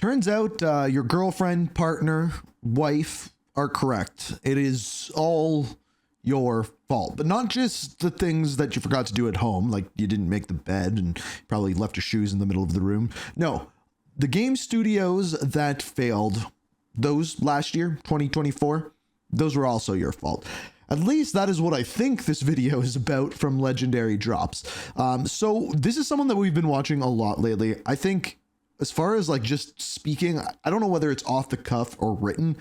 Turns out your girlfriend, partner, wife are correct. It is all your fault, but not just the things that you forgot to do at home, like you didn't make the bed and probably left your shoes in the middle of the room. No, the game studios that failed, those last year, 2024, those were also your fault. At least that is what I think this video is about from Legendary Drops. So this is someone that we've been watching a lot lately. I think as far as like just speaking, I don't know whether it's off the cuff or written.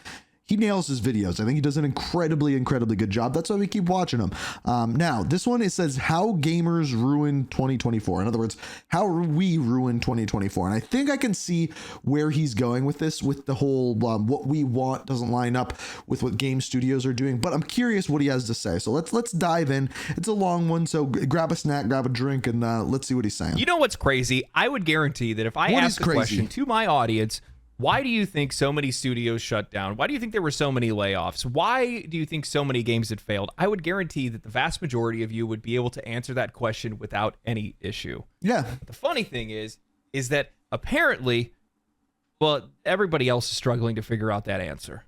He nails his videos. I think he does an incredibly good job. That's why we keep watching him. Now, this one, it says how gamers ruin 2024. In other words, how we ruin 2024. And I think I can see where he's going with this, with the whole what we want doesn't line up with what game studios are doing. But I'm curious what he has to say. So let's dive in. It's a long one, so grab a snack, grab a drink, and let's see what he's saying. You know what's crazy? I would guarantee that if I asked the question to my audience, why do you think so many studios shut down? Why do you think there were so many layoffs? Why do you think so many games had failed? I would guarantee that the vast majority of you would be able to answer that question without any issue. Yeah. But the funny thing is that apparently, well, everybody else is struggling to figure out that answer.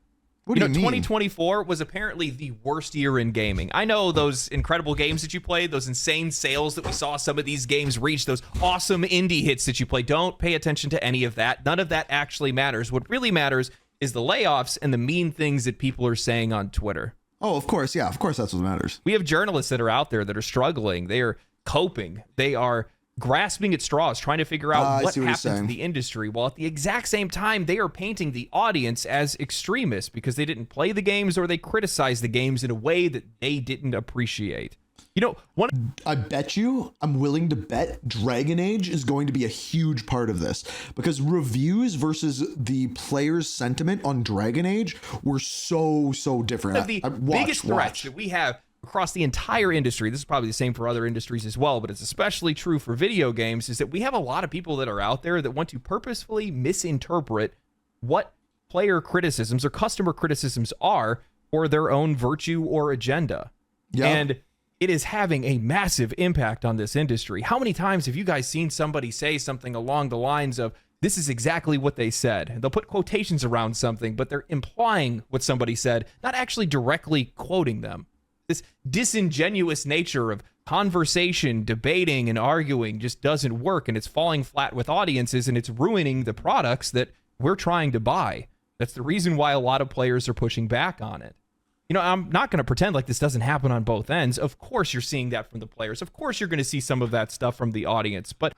What do you mean? 2024 was apparently the worst year in gaming. I know those incredible games that you played, those insane sales that we saw some of these games reach, those awesome indie hits that you play. Don't pay attention to any of that. None of that actually matters. What really matters is the layoffs and the mean things that people are saying on Twitter. Oh, of course. Yeah, of course that's what matters. We have journalists that are out there that are struggling. They are coping. They are grasping at straws, trying to figure out what happens in the industry, while at the exact same time, they are painting the audience as extremists because they didn't play the games or they criticize the games in a way that they didn't appreciate. You know, I bet you, I'm willing to bet Dragon Age is going to be a huge part of this, because reviews versus the players' sentiment on Dragon Age were so different. The biggest threats that we have across the entire industry, this is probably the same for other industries as well, but it's especially true for video games, is that we have a lot of people that are out there that want to purposefully misinterpret what player criticisms or customer criticisms are for their own virtue or agenda. Yeah. And it is having a massive impact on this industry. How many times have you guys seen somebody say something along the lines of, this is exactly what they said? And they'll put quotations around something, but they're implying what somebody said, not actually directly quoting them. This disingenuous nature of conversation, debating, and arguing just doesn't work, and it's falling flat with audiences, and it's ruining the products that we're trying to buy. That's the reason why a lot of players are pushing back on it. You know, I'm not going to pretend like this doesn't happen on both ends. Of course you're seeing that from the players. Of course you're going to see some of that stuff from the audience, but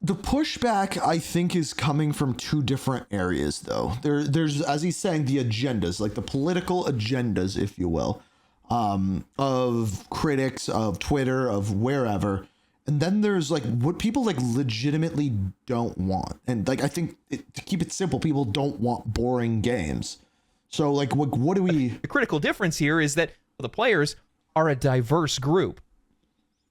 the pushback, I think, is coming from two different areas, though. There's, as he's saying, the agendas, like the political agendas, if you will, of critics, of Twitter, of wherever. And then there's like what people like legitimately don't want. And like, I think to keep it simple, people don't want boring games. So like, what do we... The critical difference here is that the players are a diverse group.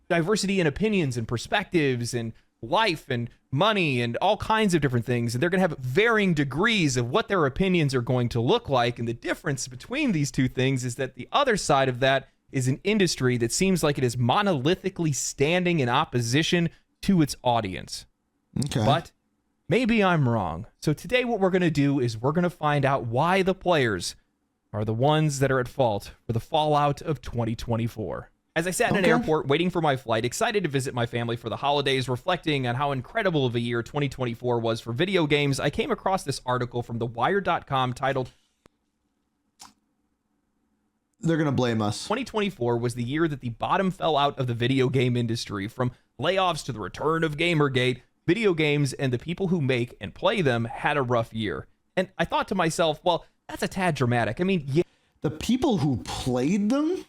Diversity in opinions and perspectives and life and money and all kinds of different things, and they're going to have varying degrees of what their opinions are going to look like. And the difference between these two things is that the other side of that is an industry that seems like it is monolithically standing in opposition to its audience. Okay. But maybe I'm wrong. So today what we're going to do is we're going to find out why the players are the ones that are at fault for the fallout of 2024. As I sat in an airport waiting for my flight, excited to visit my family for the holidays, reflecting on how incredible of a year 2024 was for video games, I came across this article from TheWire.com titled, "They're going to blame us. 2024 was the year that the bottom fell out of the video game industry. From layoffs to the return of Gamergate, video games and the people who make and play them had a rough year." And I thought to myself, well, that's a tad dramatic. I mean, yeah. The people who played them?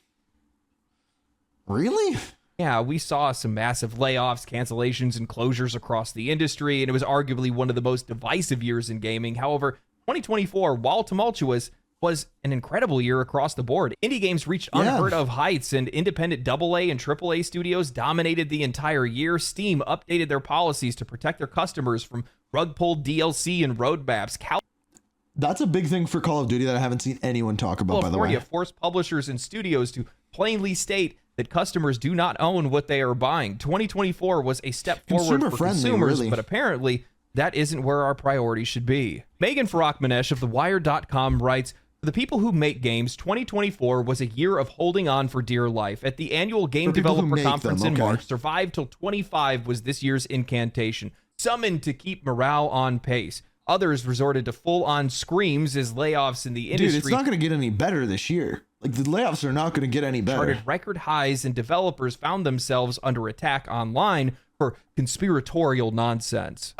Really? Yeah, we saw some massive layoffs, cancellations, and closures across the industry, and it was arguably one of the most divisive years in gaming. However, 2024, while tumultuous, was an incredible year across the board. Indie games reached unheard of heights, and independent AA and AAA studios dominated the entire year. Steam updated their policies to protect their customers from rug-pulled DLC and roadmaps. That's a big thing for Call of Duty that I haven't seen anyone talk about, by the way. California forced publishers and studios to plainly state that customers do not own what they are buying. 2024 was a step forward for consumers, really. But apparently That isn't where our priority should be. Megan Farakmanesh of TheWire.com writes, "For the people who make games, 2024 was a year of holding on for dear life. At the annual Game Developer Conference in March, survive till 25 was this year's incantation, summoned to keep morale on pace. Others resorted to full-on screams as layoffs in the industry." Dude, it's not going to get any better this year. Like, the layoffs are not going to get any better. Charted record highs, and developers found themselves under attack online for conspiratorial nonsense.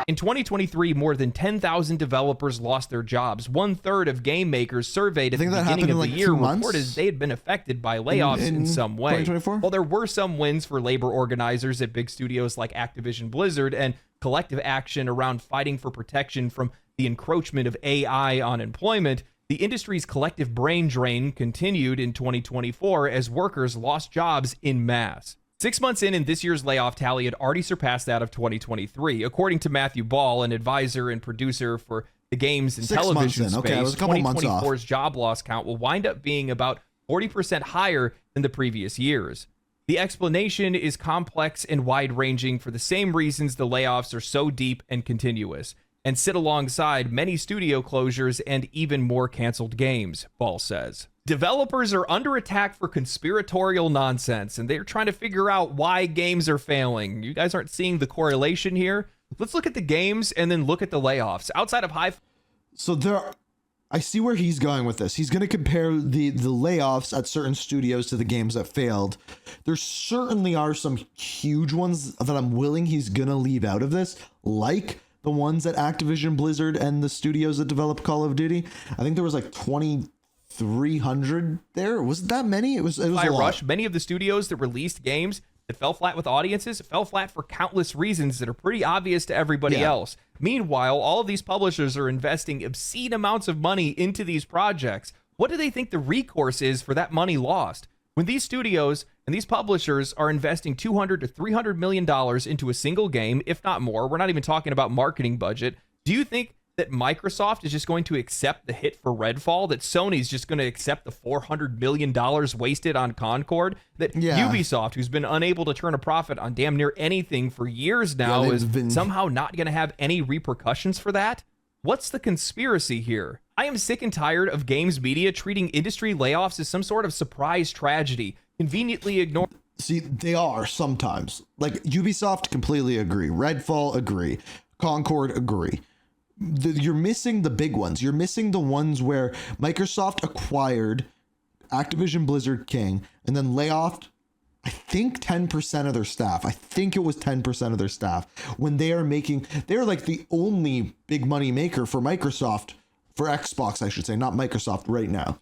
In 2023, more than 10,000 developers lost their jobs. 1/3 of game makers surveyed at the beginning of the year reported they had been affected by layoffs in some way. 2024? While there were some wins for labor organizers at big studios like Activision Blizzard and collective action around fighting for protection from the encroachment of AI on employment, the industry's collective brain drain continued in 2024 as workers lost jobs en masse. 6 months in, this year's layoff tally had already surpassed that of 2023. According to Matthew Ball, an advisor and producer for the games and television space, 2024's job loss count will wind up being about 40% higher than the previous years. The explanation is complex and wide-ranging for the same reasons the layoffs are so deep and continuous, and sit alongside many studio closures and even more canceled games, Ball says. Developers are under attack for conspiratorial nonsense, and they're trying to figure out why games are failing. You guys aren't seeing the correlation here? Let's look at the games and then look at the layoffs. Outside of I see where he's going with this. He's going to compare the layoffs at certain studios to the games that failed. There certainly are some huge ones that I'm willing he's going to leave out of this, like the ones at Activision Blizzard and the studios that develop Call of Duty. I think there was like 2,300 there. Was it that many? It was a lot. Rush. Many of the studios that released games that fell flat with audiences fell flat for countless reasons that are pretty obvious to everybody else. Meanwhile, all of these publishers are investing obscene amounts of money into these projects. What do they think the recourse is for that money lost? When these studios and these publishers are investing $200 to $300 million into a single game, if not more, we're not even talking about marketing budget. Do you think that Microsoft is just going to accept the hit for Redfall, that Sony's just going to accept the $400 million wasted on Concord, that Ubisoft, who's been unable to turn a profit on damn near anything for years now, is somehow not going to have any repercussions for that? What's the conspiracy here? I am sick and tired of games media treating industry layoffs as some sort of surprise tragedy, conveniently ignoring. See, they are sometimes. Like, Ubisoft, completely agree. Redfall, agree. Concord, agree. You're missing the big ones. You're missing the ones where Microsoft acquired Activision Blizzard King and then layoffed, I think, 10% of their staff. I think it was 10% of their staff when they're like the only big money maker for Microsoft, for Xbox, I should say, not Microsoft right now.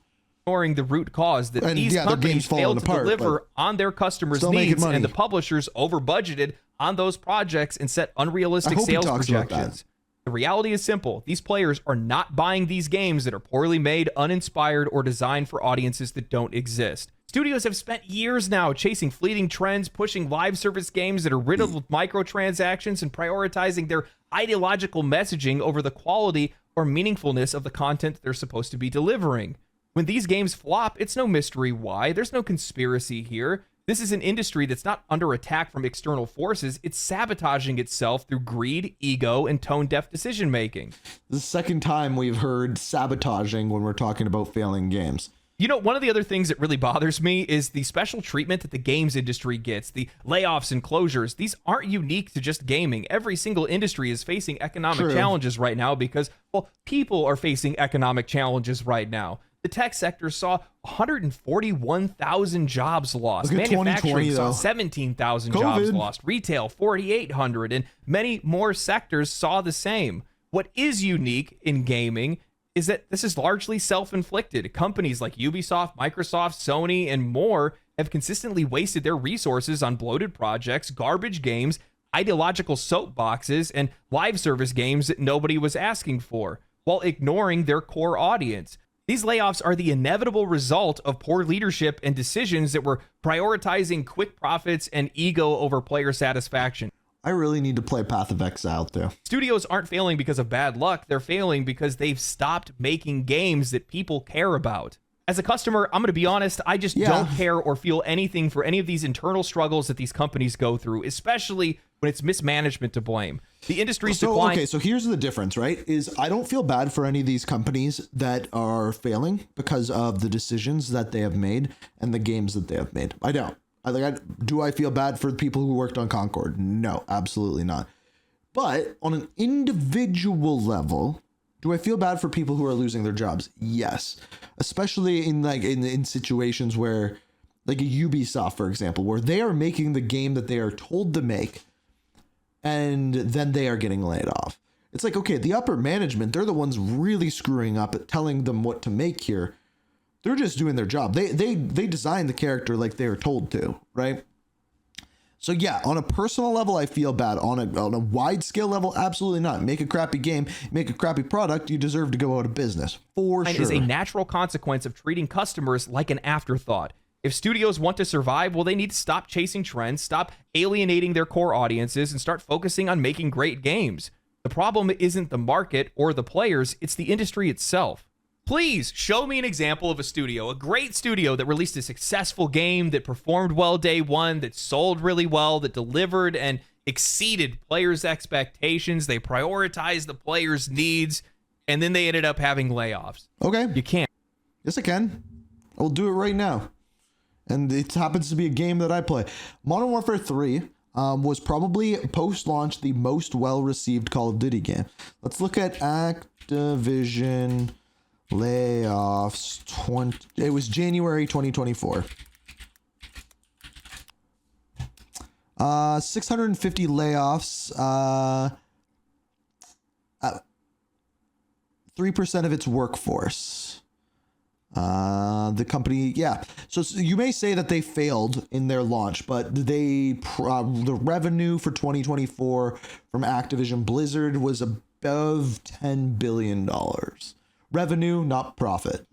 Ignoring the root cause that these companies failed to deliver on their customers' needs, and the publishers over budgeted on those projects and set unrealistic sales projections. The reality is simple. These players are not buying these games that are poorly made, uninspired, or designed for audiences that don't exist. Studios have spent years now chasing fleeting trends, pushing live service games that are riddled with microtransactions, and prioritizing their ideological messaging over the quality or meaningfulness of the content they're supposed to be delivering. When these games flop, it's no mystery why. There's no conspiracy here. This is an industry that's not under attack from external forces. It's sabotaging itself through greed, ego, and tone-deaf decision-making. The second time we've heard sabotaging when we're talking about failing games. You know, one of the other things that really bothers me is the special treatment that the games industry gets, the layoffs and closures. These aren't unique to just gaming. Every single industry is facing economic challenges right now because, well, people are facing economic challenges right now. The tech sector saw 141,000 jobs lost. Manufacturing saw 17,000 jobs lost. Retail, 4,800, and many more sectors saw the same. What is unique in gaming is that this is largely self-inflicted. Companies like Ubisoft, Microsoft, Sony, and more have consistently wasted their resources on bloated projects, garbage games, ideological soapboxes, and live service games that nobody was asking for, while ignoring their core audience. These layoffs are the inevitable result of poor leadership and decisions that were prioritizing quick profits and ego over player satisfaction. I really need to play Path of Exile too. Studios aren't failing because of bad luck. They're failing because they've stopped making games that people care about. As a customer, I'm going to be honest, I just don't care or feel anything for any of these internal struggles that these companies go through, especially when it's mismanagement to blame. The industry's decline. Okay, so here's the difference, right? Is I don't feel bad for any of these companies that are failing because of the decisions that they have made and the games that they have made. I don't. Do I feel bad for the people who worked on Concord? No, absolutely not. But on an individual level, do I feel bad for people who are losing their jobs? Yes, especially in situations where, like a Ubisoft, for example, where they are making the game that they are told to make, and then they are getting laid off. It's like, okay, the upper management, they're the ones really screwing up at telling them what to make here. They're just doing their job. They design the character like they were told to, right? So yeah, on a personal level, I feel bad. On a wide scale level, absolutely not. Make a crappy game, make a crappy product, you deserve to go out of business. For sure. It is a natural consequence of treating customers like an afterthought. If studios want to survive, well, they need to stop chasing trends, stop alienating their core audiences, and start focusing on making great games. The problem isn't the market or the players, it's the industry itself. Please show me an example of a studio, a great studio that released a successful game, that performed well day one, that sold really well, that delivered and exceeded players' expectations. They prioritized the players' needs, and then they ended up having layoffs. Okay. You can't. Yes, I can. I will do it right now. And it happens to be a game that I play. Modern Warfare 3 was probably post-launch the most well-received Call of Duty game. Let's look at Activision layoffs. It was January 2024. 650 layoffs. 3% of its workforce. The company, yeah. So you may say that they failed in their launch, but the revenue for 2024 from Activision Blizzard was above $10 billion. Revenue, not profit.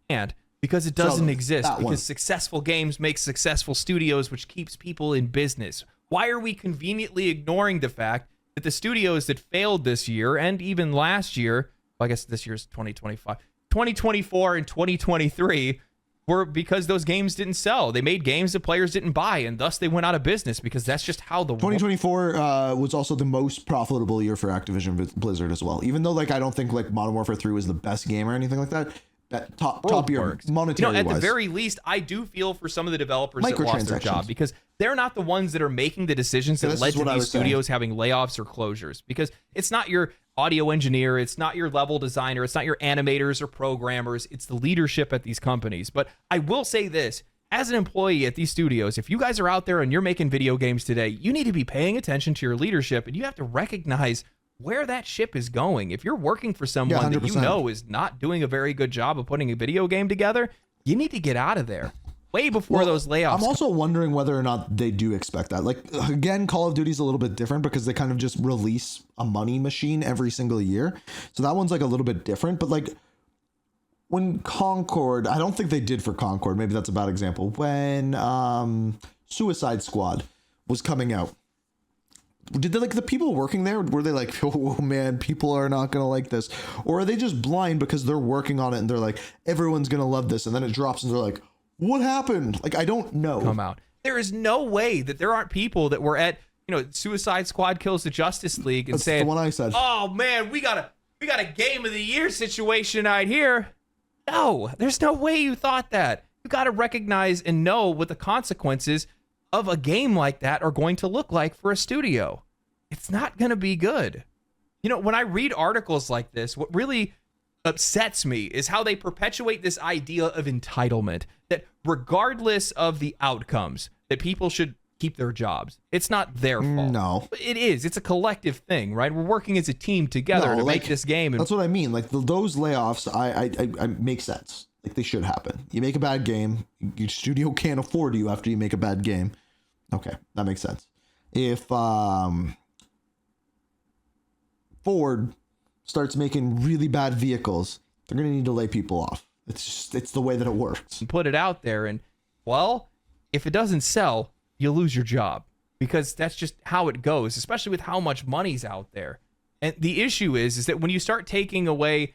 And because it doesn't exist, because successful games make successful studios, which keeps people in business. Why are we conveniently ignoring the fact that the studios that failed this year and even last year, well, I guess this year's 2025, 2024 and 2023 were because those games didn't sell. They made games that players didn't buy, and thus they went out of business, because that's just how the 2024 was also the most profitable year for Activision Blizzard as well. Even though, like, I don't think like Modern Warfare 3 was the best game or anything like that. That top year monetary at the very least, I do feel for some of the developers that lost their job, because they're not the ones that are making the decisions that led to these studios having layoffs or closures. Because it's not your audio engineer, it's not your level designer, it's not your animators or programmers, it's the leadership at these companies. But I will say this, as an employee at these studios, if you guys are out there and you're making video games today, you need to be paying attention to your leadership, and you have to recognize where that ship is going. If you're working for someone that you know is not doing a very good job of putting a video game together, you need to get out of there way before those layoffs. I'm also wondering whether or not they do expect that. Like, again, Call of Duty is a little bit different because they kind of just release a money machine every single year. So that one's like a little bit different. But like when Concord, I don't think they did for Concord. Maybe that's a bad example. When Suicide Squad was coming out, did they, like, the people working there, were they like, oh man, people are not gonna like this, or are they just blind because they're working on it and they're like, everyone's gonna love this, and then it drops and they're like, what happened? Like, I don't know. Come out. There is no way that there aren't people that were at, Suicide Squad Kills the Justice League and That's saying, the one I said, oh man, we got a game of the year situation right here. No, there's no way you thought that. You got to recognize and know what the consequences of a game like that are going to look like for a studio. It's not going to be good. When I read articles like this, what really upsets me is how they perpetuate this idea of entitlement, that regardless of the outcomes, that people should keep their jobs. It's not their fault. No. It is. It's a collective thing, right? We're working as a team together to make this game. That's what I mean. Like, those layoffs, I make sense. Like, they should happen. You make a bad game, your studio can't afford you after you make a bad game. Okay, that makes sense. If Ford starts making really bad vehicles, they're going to need to lay people off. It's the way that it works. Put it out there, and, well, if it doesn't sell, you lose your job, because that's just how it goes, especially with how much money's out there. And the issue is that when you start taking away,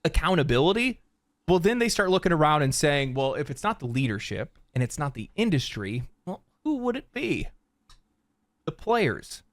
accountability, Well, then they start looking around and saying, well, if it's not the leadership and it's not the industry, well, who would it be? The players.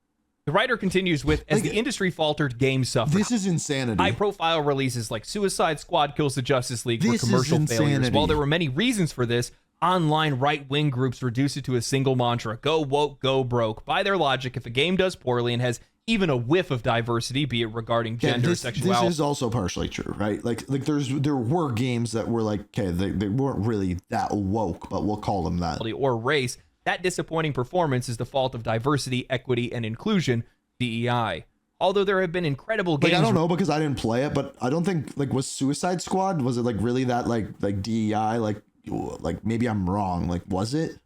The writer continues with, as the industry faltered, games suffered. This is insanity. High-profile releases like Suicide Squad Kills the Justice League were commercial failures. While there were many reasons for this, online right-wing groups reduce it to a single mantra: go woke, go broke. By their logic, if a game does poorly and has even a whiff of diversity, be it regarding gender or sexuality. This is also partially true, right? Like there were games that were like, okay, they weren't really that woke, but we'll call them that. Or race. That disappointing performance is the fault of diversity, equity, and inclusion, DEI. Although there have been incredible games. Like, I don't know because I didn't play it, but I don't think, like, was Suicide Squad, was it like really that like DEI? Like maybe I'm wrong. Like, was it?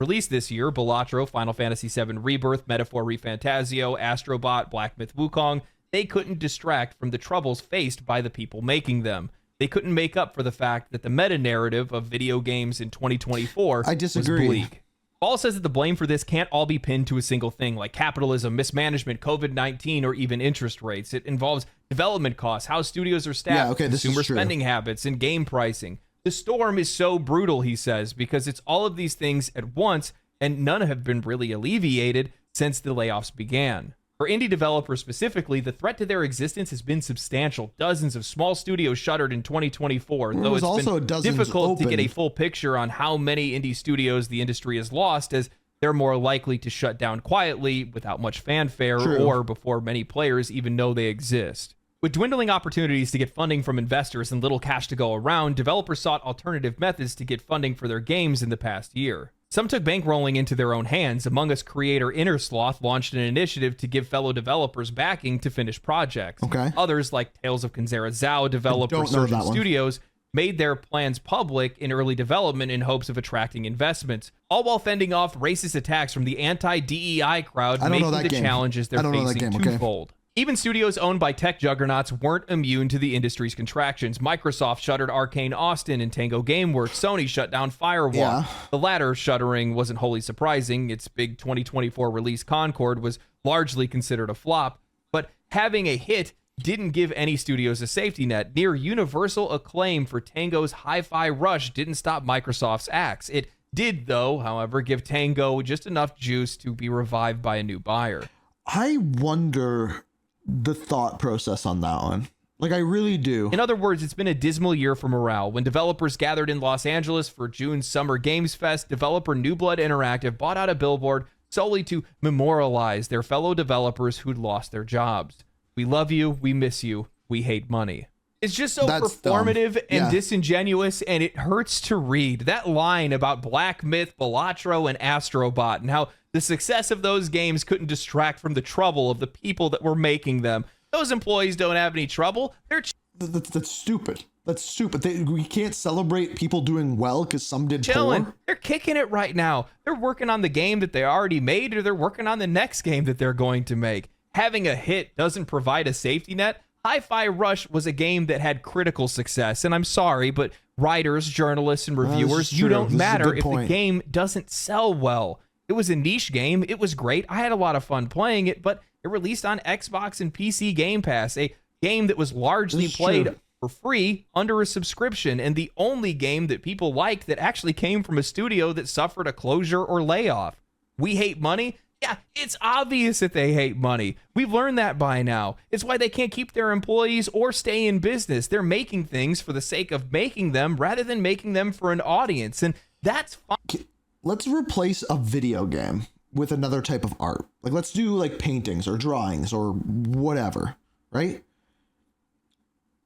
Released this year, Balatro, Final Fantasy VII Rebirth, Metaphor Refantasio, Astrobot, Black Myth Wukong, they couldn't distract from the troubles faced by the people making them. They couldn't make up for the fact that the meta-narrative of video games in 2024 I disagree. was bleak. Paul says that the blame for this can't all be pinned to a single thing, like capitalism, mismanagement, COVID-19, or even interest rates. It involves development costs, how studios are staffed, consumer spending habits, and game pricing. The storm is so brutal, he says, because it's all of these things at once, and none have been really alleviated since the layoffs began. For indie developers specifically, the threat to their existence has been substantial. Dozens of small studios shuttered in 2024, though it's been difficult to get a full picture on how many indie studios the industry has lost, as they're more likely to shut down quietly without much fanfare or before many players even know they exist. With dwindling opportunities to get funding from investors and little cash to go around, developers sought alternative methods to get funding for their games in the past year. Some took bankrolling into their own hands. Among Us creator Innersloth launched an initiative to give fellow developers backing to finish projects. Others, like Tales of Kanzera Zhao developer Surgeon Studios, made their plans public in early development in hopes of attracting investments, all while fending off racist attacks from the anti-DEI crowd, making the challenges they're facing twofold. Even studios owned by tech juggernauts weren't immune to the industry's contractions. Microsoft shuttered Arcane Austin and Tango Gameworks. Sony shut down Firewalk. The latter shuttering wasn't wholly surprising. Its big 2024 release Concord was largely considered a flop, but having a hit didn't give any studios a safety net. Near universal acclaim for Tango's Hi-Fi Rush didn't stop Microsoft's axe. It did, though, however, give Tango just enough juice to be revived by a new buyer. I wonder the thought process on that one. Like, I really do. In other words, it's been a dismal year for morale. When developers gathered in Los Angeles for June's Summer Games Fest, developer New Blood Interactive bought out a billboard solely to memorialize their fellow developers who'd lost their jobs. We love you, we miss you, we hate money. It's just so performative and disingenuous, and it hurts to read. That line about Black Myth, Balatro, and Astrobot, and how the success of those games couldn't distract from the trouble of the people that were making them. Those employees don't have any trouble. That's stupid. That's stupid. We can't celebrate people doing well because some did poor. They're kicking it right now. They're working on the game that they already made, or they're working on the next game that they're going to make. Having a hit doesn't provide a safety net. Hi-Fi Rush was a game that had critical success, and I'm sorry, but writers, journalists, and reviewers, you don't matter if the game doesn't sell well. It was a niche game. It was great. I had a lot of fun playing it, but it released on Xbox and PC Game Pass, a game that was largely played for free under a subscription, and the only game that people liked that actually came from a studio that suffered a closure or layoff. We hate money? Yeah, it's obvious that they hate money. We've learned that by now. It's why they can't keep their employees or stay in business. They're making things for the sake of making them rather than making them for an audience, and that's fine. Let's replace a video game with another type of art. Like, let's do like paintings or drawings or whatever, right?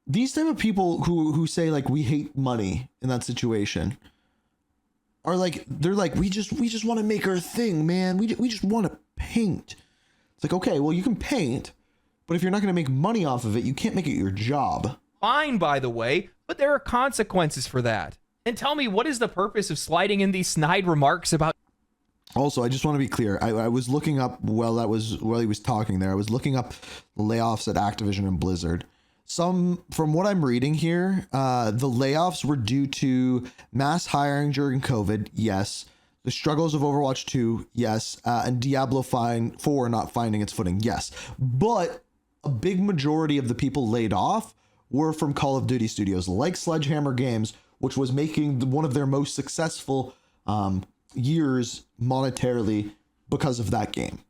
These type of people who say like we hate money in that situation are like, they're like, we just want to make our thing, man. We just want to paint. It's like, okay, well, you can paint, but if you're not going to make money off of it, you can't make it your job. Fine, by the way, but there are consequences for that. And tell me, what is the purpose of sliding in these snide remarks about... Also, I just want to be clear. I was looking up while he was talking there. I was looking up the layoffs at Activision and Blizzard. From what I'm reading here, the layoffs were due to mass hiring during COVID. Yes. The struggles of Overwatch 2. Yes. And Diablo 4 not finding its footing. Yes. But a big majority of the people laid off were from Call of Duty studios like Sledgehammer Games, which was making one of their most successful years monetarily because of that game.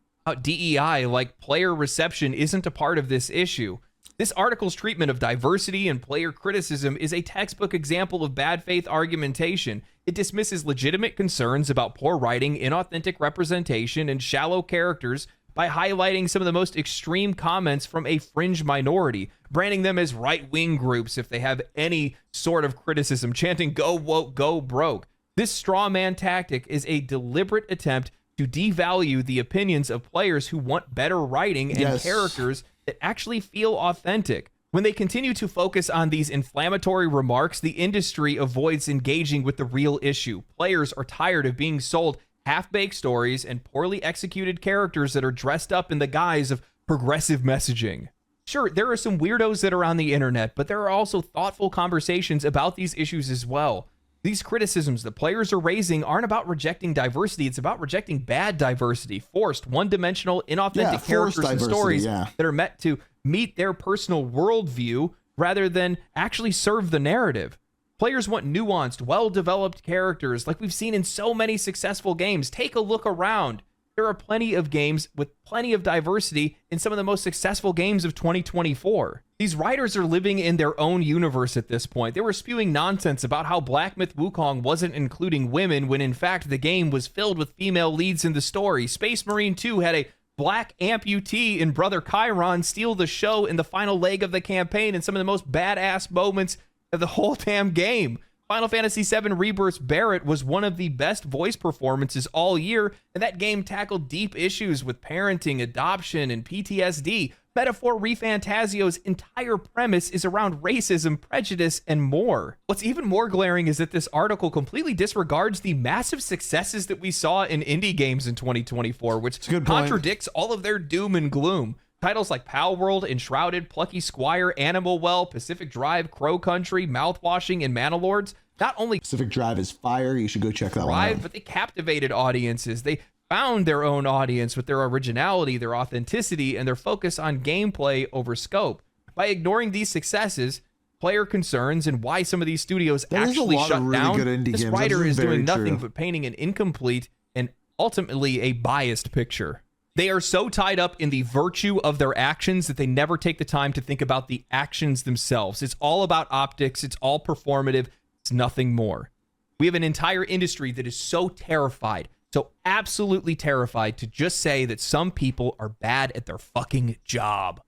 DEI, like player reception, isn't a part of this issue. This article's treatment of diversity and player criticism is a textbook example of bad faith argumentation. It dismisses legitimate concerns about poor writing, inauthentic representation, and shallow characters by highlighting some of the most extreme comments from a fringe minority, branding them as right-wing groups if they have any sort of criticism, chanting "Go woke, go broke." This straw man tactic is a deliberate attempt to devalue the opinions of players who want better writing and characters that actually feel authentic. When they continue to focus on these inflammatory remarks, the industry avoids engaging with the real issue. Players are tired of being sold half-baked stories and poorly executed characters that are dressed up in the guise of progressive messaging. Sure, there are some weirdos that are on the internet, but there are also thoughtful conversations about these issues as well. These criticisms the players are raising aren't about rejecting diversity, it's about rejecting bad diversity, forced, one-dimensional, inauthentic characters and stories that are meant to meet their personal worldview rather than actually serve the narrative. Players want nuanced, well-developed characters like we've seen in so many successful games. Take a look around. There are plenty of games with plenty of diversity in some of the most successful games of 2024. These writers are living in their own universe at this point. They were spewing nonsense about how Black Myth Wukong wasn't including women when in fact the game was filled with female leads in the story. Space Marine 2 had a black amputee in Brother Chiron steal the show in the final leg of the campaign in some of the most badass moments of the whole damn game. Final Fantasy VII Rebirth's Barrett was one of the best voice performances all year, and that game tackled deep issues with parenting, adoption, and PTSD. Metaphor ReFantasio's entire premise is around racism, prejudice, and more. What's even more glaring is that this article completely disregards the massive successes that we saw in indie games in 2024, which contradicts all of their doom and gloom. Titles like Pal World, Enshrouded, Plucky Squire, Animal Well, Pacific Drive, Crow Country, Mouthwashing, and Manalords not only Pacific Drive is fire. You should go check that one out. But they captivated audiences. They found their own audience with their originality, their authenticity, and their focus on gameplay over scope. By ignoring these successes, player concerns, and why some of these studios actually shut down, this writer is doing nothing but painting an incomplete and ultimately a biased picture. They are so tied up in the virtue of their actions that they never take the time to think about the actions themselves. It's all about optics. It's all performative. It's nothing more. We have an entire industry that is so terrified, so absolutely terrified to just say that some people are bad at their fucking job.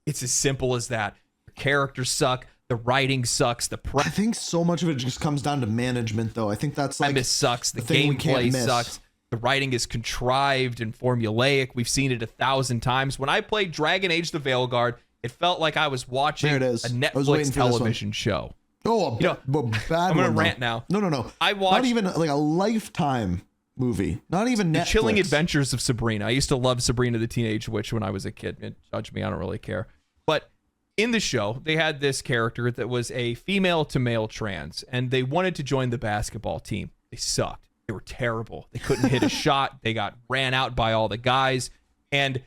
It's as simple as that. The characters suck. The writing sucks. I think so much of it just comes down to management, though. I think that's like premise sucks. The gameplay sucks. The writing is contrived and formulaic. We've seen it 1,000 times. When I played Dragon Age the Veilguard, it felt like I was watching a Netflix television show. Oh, bad I'm going to rant now. No. I watched not even like a Lifetime movie. Not even Netflix. The Chilling Adventures of Sabrina. I used to love Sabrina the Teenage Witch when I was a kid. Judge me, I don't really care. But in the show, they had this character that was a female to male trans, and they wanted to join the basketball team. They sucked. They were terrible. They couldn't hit a shot. They got ran out by all the guys. And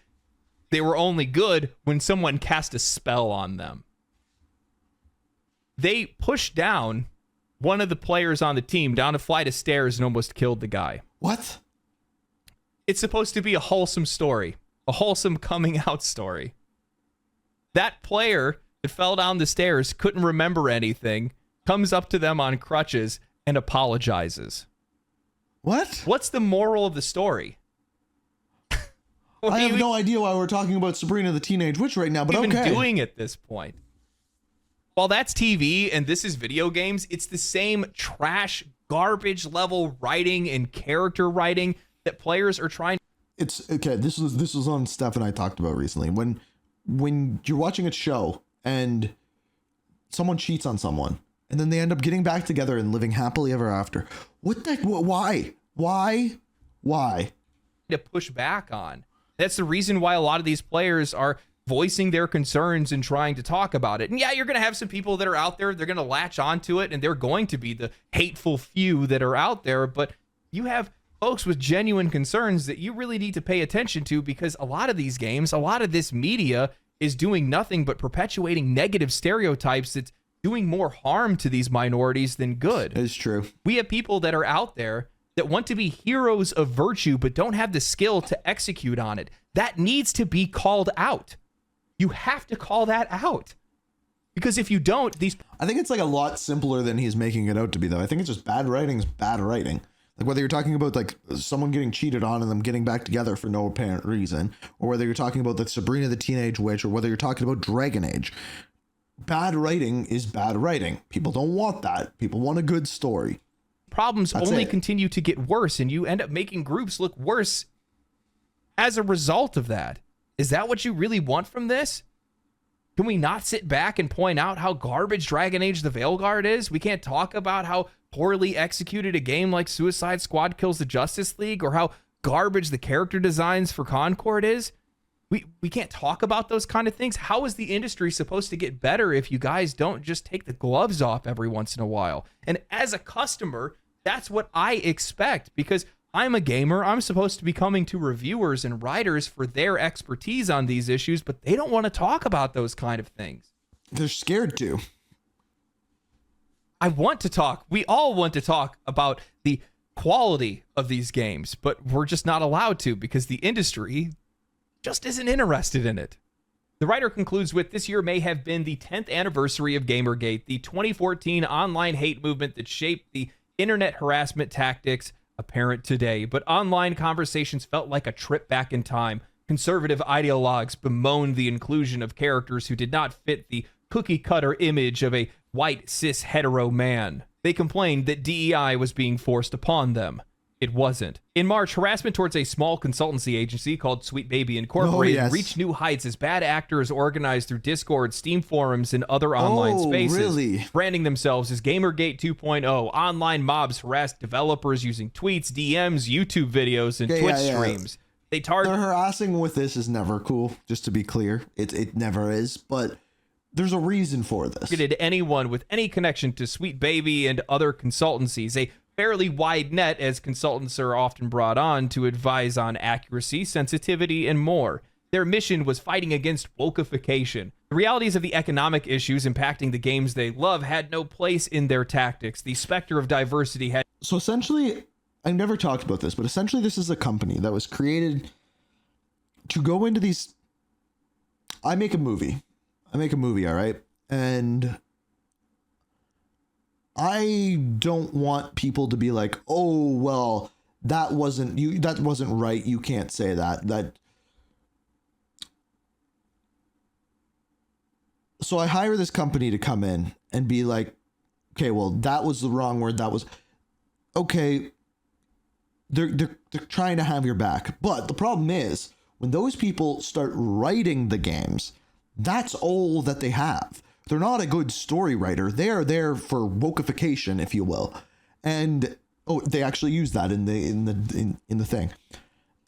they were only good when someone cast a spell on them. They pushed down one of the players on the team down a flight of stairs and almost killed the guy. What? It's supposed to be a wholesome story. A wholesome coming out story. That player that fell down the stairs, couldn't remember anything, comes up to them on crutches and apologizes. What? What's the moral of the story? I have no idea why we're talking about Sabrina the Teenage Witch right now, but okay. What are you even doing at this point? While that's TV and this is video games, it's the same trash, garbage level writing and character writing that players are trying. It's okay. This was on Steph and I talked about recently. When you're watching a show and someone cheats on someone and then they end up getting back together and living happily ever after. Why? To push back on. That's the reason why a lot of these players are voicing their concerns and trying to talk about it. And yeah, you're going to have some people that are out there, they're going to latch onto it, and they're going to be the hateful few that are out there. But you have folks with genuine concerns that you really need to pay attention to, because a lot of these games, a lot of this media is doing nothing but perpetuating negative stereotypes that's doing more harm to these minorities than good. It's true. We have people that are out there that want to be heroes of virtue but don't have the skill to execute on it. That needs to be called out. You have to call that out. Because if you don't, I think it's like a lot simpler than he's making it out to be, though. I think it's just bad writing is bad writing. Like whether you're talking about like someone getting cheated on and them getting back together for no apparent reason, or whether you're talking about the Sabrina the Teenage Witch, or whether you're talking about Dragon Age. Bad writing is bad writing. People don't want that. People want a good story. Problems only continue to get worse, and you end up making groups look worse as a result of that. Is that what you really want from this? Can we not sit back and point out how garbage Dragon Age the Veilguard is? We can't talk about how poorly executed a game like Suicide Squad Kills the Justice League, or how garbage the character designs for Concord is. We can't talk about those kind of things. How is the industry supposed to get better if you guys don't just take the gloves off every once in a while? And as a customer, that's what I expect, because I'm a gamer. I'm supposed to be coming to reviewers and writers for their expertise on these issues, but they don't want to talk about those kind of things. They're scared to. I want to talk. We all want to talk about the quality of these games, but we're just not allowed to because the industry just isn't interested in it. The writer concludes with, this year may have been the 10th anniversary of Gamergate, the 2014 online hate movement that shaped the internet harassment tactics apparent today, but online conversations felt like a trip back in time. Conservative ideologues bemoaned the inclusion of characters who did not fit the cookie-cutter image of a white, cis, hetero man. They complained that DEI was being forced upon them. It wasn't. In March, harassment towards a small consultancy agency called Sweet Baby Incorporated reached new heights as bad actors organized through Discord, Steam forums, and other online spaces, really? branding themselves as Gamergate 2.0. Online mobs harassed developers using tweets, DMs, YouTube videos, and Twitch streams. They They're harassing with this is never cool, just to be clear. It never is, but there's a reason for this. Targeted anyone with any connection to Sweet Baby and other consultancies, a fairly wide net, as consultants are often brought on to advise on accuracy, sensitivity, and more. Their mission was fighting against wokeification. The realities of the economic issues impacting the games they love had no place in their tactics. The specter of diversity had... So essentially, I never talked about this, but essentially this is a company that was created to go into these... I make a movie, all right? And I don't want people to be like, oh, well, that wasn't right. You can't say that. So I hire this company to come in and be like, okay, well, that was the wrong word. That was okay. They're trying to have your back. But the problem is when those people start writing the games, that's all that they have. They're not a good story writer. They are there for wokeification, if you will. And they actually use that in the thing.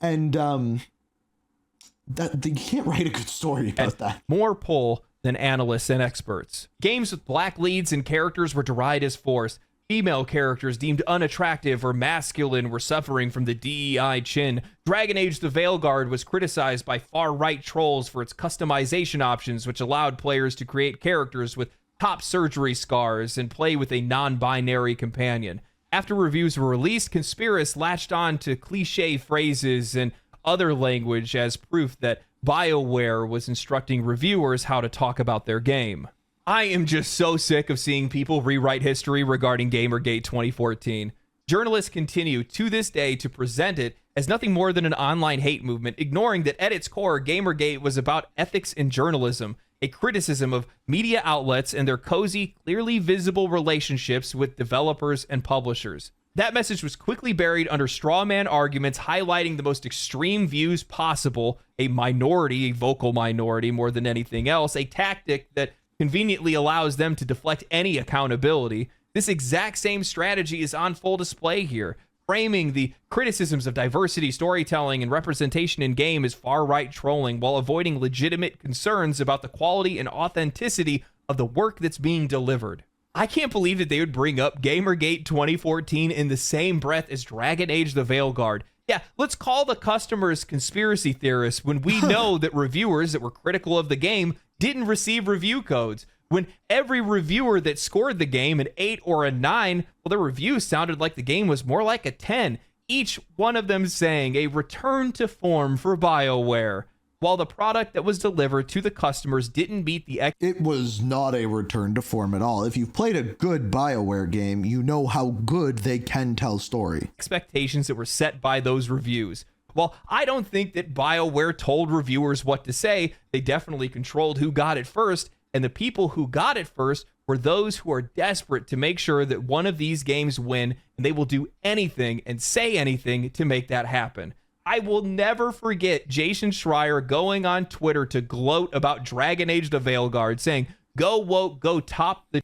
And that you can't write a good story about that. More pull than analysts and experts. Games with black leads and characters were derided as forced. Female characters deemed unattractive or masculine were suffering from the DEI chin. Dragon Age the Veilguard was criticized by far-right trolls for its customization options, which allowed players to create characters with top surgery scars and play with a non-binary companion. After reviews were released, conspiracists latched on to cliché phrases and other language as proof that BioWare was instructing reviewers how to talk about their game. I am just so sick of seeing people rewrite history regarding Gamergate 2014. Journalists continue to this day to present it as nothing more than an online hate movement, ignoring that at its core, Gamergate was about ethics in journalism, a criticism of media outlets and their cozy, clearly visible relationships with developers and publishers. That message was quickly buried under straw man arguments highlighting the most extreme views possible, a minority, a vocal minority more than anything else, a tactic that conveniently allows them to deflect any accountability. This exact same strategy is on full display here, framing the criticisms of diversity, storytelling, and representation in game as far-right trolling while avoiding legitimate concerns about the quality and authenticity of the work that's being delivered. I can't believe that they would bring up Gamergate 2014 in the same breath as Dragon Age the Veilguard, Yeah, let's call the customers conspiracy theorists when we know that reviewers that were critical of the game didn't receive review codes. When every reviewer that scored the game an 8 or a 9, well, their review sounded like the game was more like a 10. Each one of them saying a return to form for BioWare, while the product that was delivered to the customers didn't meet the It was not a return to form at all. If you've played a good BioWare game, you know how good they can tell story. expectations that were set by those reviews. While I don't think that BioWare told reviewers what to say, they definitely controlled who got it first, and the people who got it first were those who are desperate to make sure that one of these games win, and they will do anything and say anything to make that happen. I will never forget Jason Schreier going on Twitter to gloat about Dragon Age the Veilguard, saying, "Go woke, go top the..."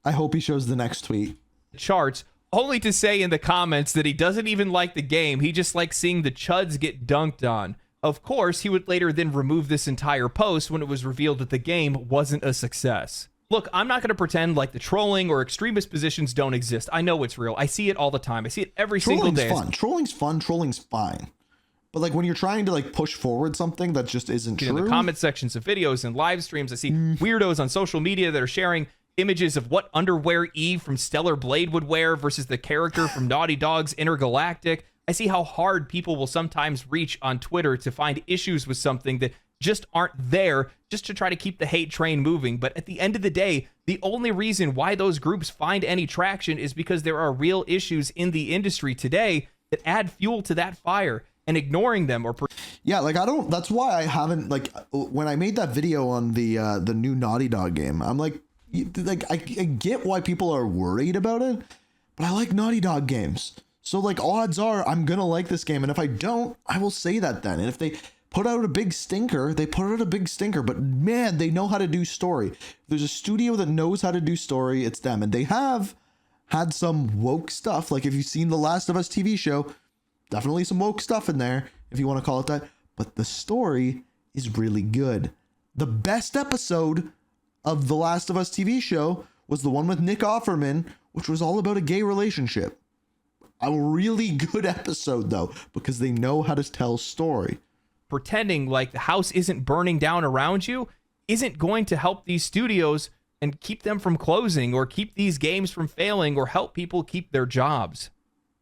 I hope he shows the next tweet. Charts, only to say in the comments that he doesn't even like the game. He just likes seeing the chuds get dunked on. Of course, he would later then remove this entire post when it was revealed that the game wasn't a success. Look, I'm not going to pretend like the trolling or extremist positions don't exist. I know it's real. I see it all the time. I see it every single day. Trolling's fun. Trolling's fine. But like when you're trying to like push forward something that just isn't true. In the comment sections of videos and live streams, I see weirdos on social media that are sharing images of what underwear Eve from Stellar Blade would wear versus the character from Naughty Dog's Intergalactic. I see how hard people will sometimes reach on Twitter to find issues with something that just aren't there, just to try to keep the hate train moving. But at the end of the day, the only reason why those groups find any traction is because there are real issues in the industry today that add fuel to that fire, and ignoring them or yeah, like I don't, that's why I haven't, like when I made that video on the new Naughty Dog game, I'm like I get why people are worried about it, but I like Naughty Dog games. So like odds are I'm gonna like this game, and if I don't, I will say that then. And if they put out a big stinker, they put out a big stinker, but man, they know how to do story. If there's a studio that knows how to do story, it's them. And they have had some woke stuff. Like if you've seen the Last of Us TV show, definitely some woke stuff in there, if you want to call it that. But the story is really good. The best episode of the Last of Us TV show was the one with Nick Offerman, which was all about a gay relationship. A really good episode, though, because they know how to tell story. Pretending like the house isn't burning down around you isn't going to help these studios and keep them from closing or keep these games from failing or help people keep their jobs.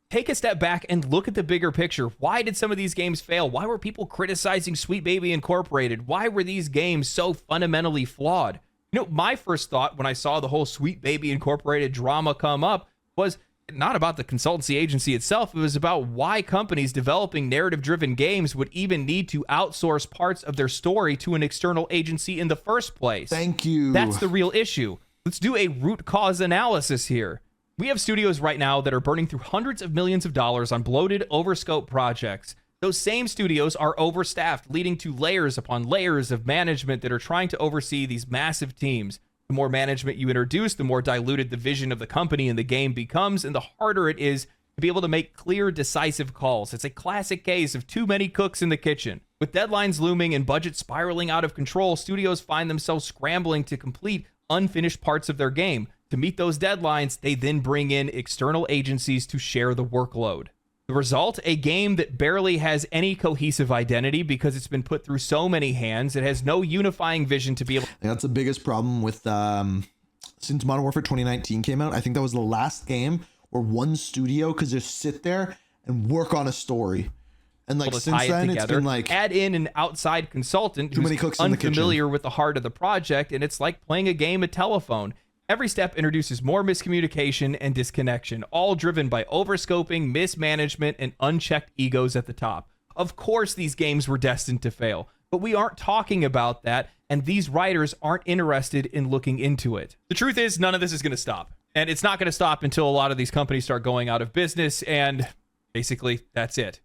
Take a step back and look at the bigger picture. Why did some of these games fail? Why were people criticizing Sweet Baby Incorporated? Why were these games so fundamentally flawed? You know, my first thought when I saw the whole Sweet Baby Incorporated drama come up was not about the consultancy agency itself. It was about why companies developing narrative-driven games would even need to outsource parts of their story to an external agency in the first place. Thank you. That's the real issue. Let's do a root cause analysis here. We have studios right now that are burning through hundreds of millions of dollars on bloated, overscope projects. Those same studios are overstaffed, leading to layers upon layers of management that are trying to oversee these massive teams. The more management you introduce, the more diluted the vision of the company and the game becomes, and the harder it is to be able to make clear, decisive calls. It's a classic case of too many cooks in the kitchen. With deadlines looming and budgets spiraling out of control, studios find themselves scrambling to complete unfinished parts of their game. To meet those deadlines, they then bring in external agencies to share the workload. The result, a game that barely has any cohesive identity because it's been put through so many hands. It has no unifying vision to be able... That's the biggest problem with, since Modern Warfare 2019 came out, I think that was the last game where one studio could just sit there and work on a story. And like since then, it's been like... Add in an outside consultant too many cooks in the kitchen, unfamiliar with the heart of the project, and it's like playing a game of telephone. Every step introduces more miscommunication and disconnection, all driven by overscoping, mismanagement, and unchecked egos at the top. Of course, these games were destined to fail, but we aren't talking about that, and these writers aren't interested in looking into it. The truth is, none of this is going to stop, and it's not going to stop until a lot of these companies start going out of business, and basically, that's it.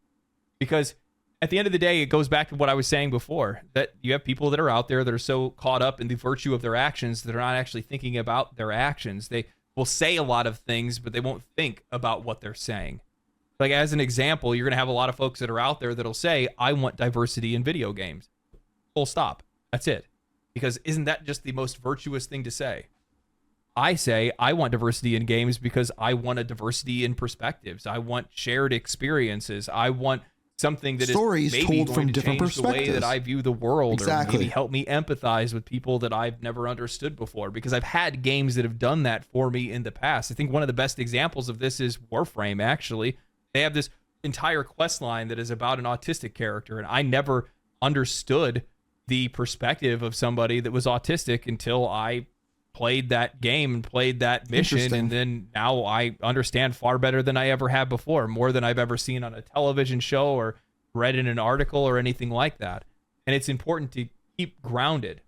Because at the end of the day, it goes back to what I was saying before, that you have people that are out there that are so caught up in the virtue of their actions that are not actually thinking about their actions. They will say a lot of things, but they won't think about what they're saying. Like, as an example, you're going to have a lot of folks that are out there that'll say, I want diversity in video games. Full stop. That's it. Because isn't that just the most virtuous thing to say? I say I want diversity in games because I want a diversity in perspectives. I want shared experiences. I want something that Stories is maybe told going from to different change the way perspectives. that I view the world, Exactly. or maybe help me empathize with people that I've never understood before, because I've had games that have done that for me in the past. I think one of the best examples of this is Warframe, actually. They have this entire quest line that is about an autistic character, and I never understood the perspective of somebody that was autistic until I played that game and played that mission, and then now I understand far better than I ever have before, more than I've ever seen on a television show or read in an article or anything like that. And it's important to keep grounded.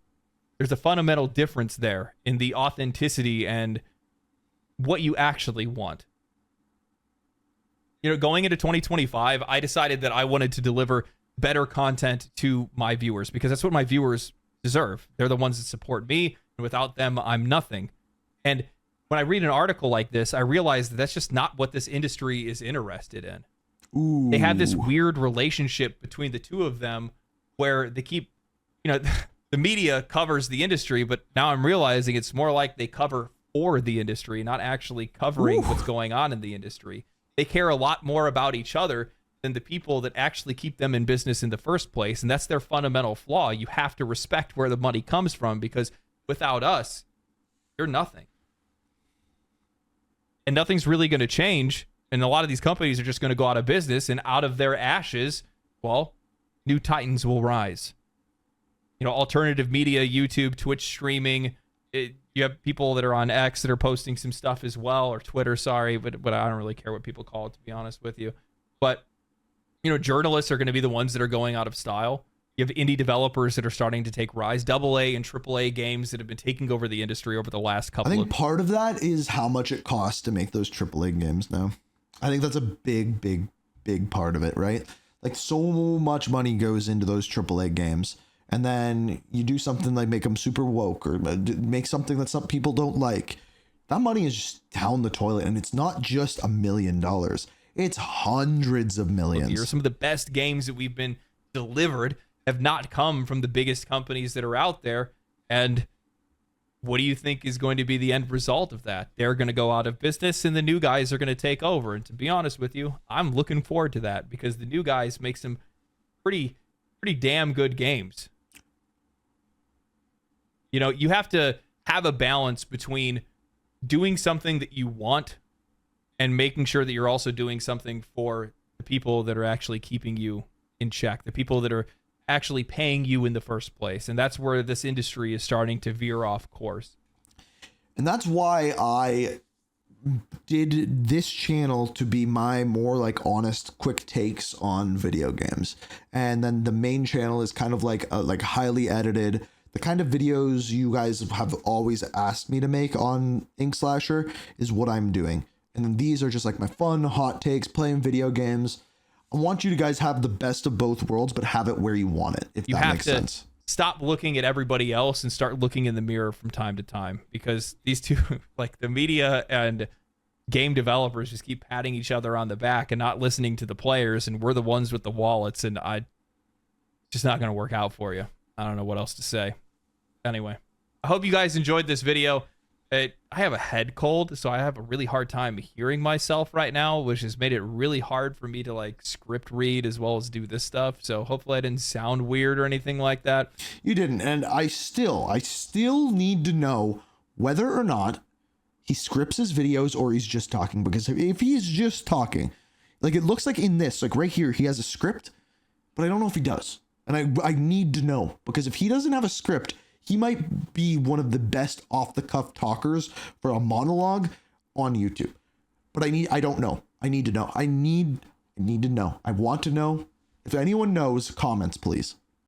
There's a fundamental difference there in the authenticity and what you actually want. You know, going into 2025, I decided that I wanted to deliver better content to my viewers, because that's what my viewers deserve. They're the ones that support me, and without them, I'm nothing. And when I read an article like this, I realize that that's just not what this industry is interested in. Ooh. They have this weird relationship between the two of them where they keep, you know, the media covers the industry, but now I'm realizing it's more like they cover for the industry, not actually covering what's going on in the industry. They care a lot more about each other than the people that actually keep them in business in the first place. And that's their fundamental flaw. You have to respect where the money comes from, because without us, you're nothing. And nothing's really going to change. And a lot of these companies are just going to go out of business, and out of their ashes, well, new titans will rise. You know, alternative media, YouTube, Twitch streaming. You have people that are on X that are posting some stuff as well, or Twitter, sorry, but I don't really care what people call it, to be honest with you. But, you know, journalists are going to be the ones that are going out of style. You have indie developers that are starting to take rise, AA and AAA games that have been taking over the industry over the last couple of years. I think part of that is how much it costs to make those AAA games now. I think that's a big part of it, right? Like, so much money goes into those AAA games, and then you do something like make them super woke, or make something that some people don't like. That money is just down the toilet, and it's not just $1 million. It's hundreds of millions. Look, some of the best games that we've been delivered have not come from the biggest companies that are out there. And what do you think is going to be the end result of that? They're going to go out of business, and the new guys are going to take over. And to be honest with you, I'm looking forward to that, because the new guys make some pretty damn good games. You know, you have to have a balance between doing something that you want and making sure that you're also doing something for the people that are actually keeping you in check, the people that are actually paying you in the first place. And that's where this industry is starting to veer off course. And that's why I did this channel to be my more like honest, quick takes on video games. And then the main channel is kind of like highly edited, the kind of videos you guys have always asked me to make on Ink Slasher is what I'm doing. And then these are just like my fun hot takes, playing video games. I want you to guys have the best of both worlds, but have it where you want it, if that makes sense. Stop looking at everybody else and start looking in the mirror from time to time, because these two, like the media and game developers, just keep patting each other on the back and not listening to the players, and we're the ones with the wallets, and just not going to work out for you. I don't know what else to say. Anyway, I hope you guys enjoyed this video. I have a head cold, so I have a really hard time hearing myself right now, which has made it really hard for me to like script read as well as do this stuff. So hopefully I didn't sound weird or anything like that. You didn't. And I still need to know whether or not he scripts his videos or he's just talking, because if he's just talking, like it looks like in this, like right here, he has a script, but I don't know if he does. And I need to know, because if he doesn't have a script, he might be one of the best off-the-cuff talkers for a monologue on YouTube. But I don't know. I need to know. I need to know. I want to know. If anyone knows, comments, please.